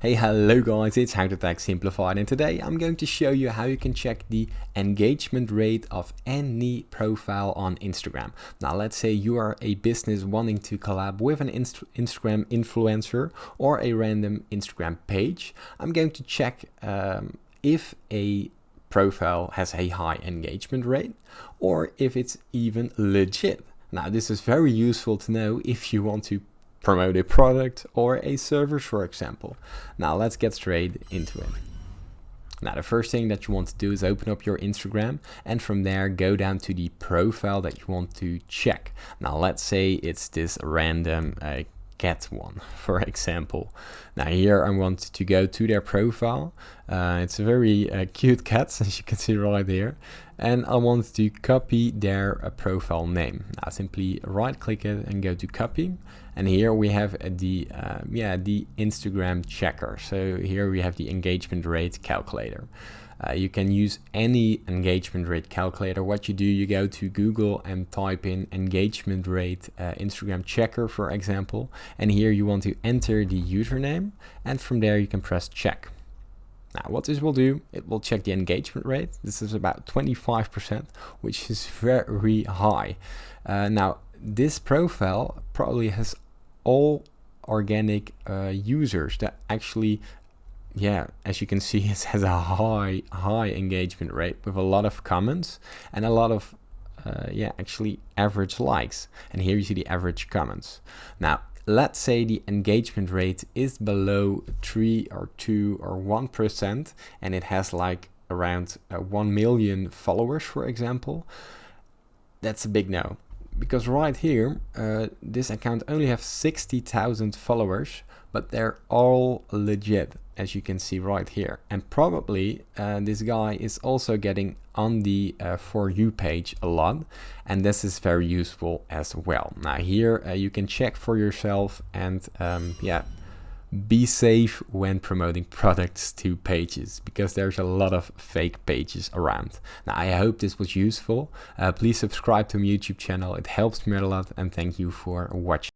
Hey, hello guys, it's How to Tech Simplified, and today I'm going to show you how you can check the engagement rate of any profile on Instagram. Now let's say you are a business wanting to collab with an Instagram influencer or a random Instagram page. I'm going to check if a profile has a high engagement rate or if it's even legit. Now this is very useful to know if you want to promote a product or a service, for example. Now let's get straight into it. Now the first thing that you want to do is open up your Instagram, and from there go down to the profile that you want to check. Now let's say it's this random cat one, for example. Now here I want to go to their profile. It's a very cute cat, as you can see right here, and I want to copy their profile name. Now simply right click it and go to copy, and here we have the Instagram checker. So here we have the engagement rate calculator. You can use any engagement rate calculator. What you do, you go to Google and type in engagement rate Instagram checker, for example, and here you want to enter the username, and from there you can press check. Now what this will do, it will check the engagement rate. This is about 25%, which is very high. Now this profile probably has all organic users that actually, as you can see, it has a high engagement rate with a lot of comments and a lot of actually average likes. And here you see the average comments. Now let's say the engagement rate is below 3 or 2 or 1%, and it has like around 1 million followers, for example. That's a big no, because right here this account only has 60,000 followers, but they're all legit, as you can see right here. And probably this guy is also getting on the For You page a lot, and this is very useful as well. Now here you can check for yourself and be safe when promoting products to pages, because there's a lot of fake pages around. Now I hope this was useful. Please subscribe to my YouTube channel, it helps me a lot, and thank you for watching.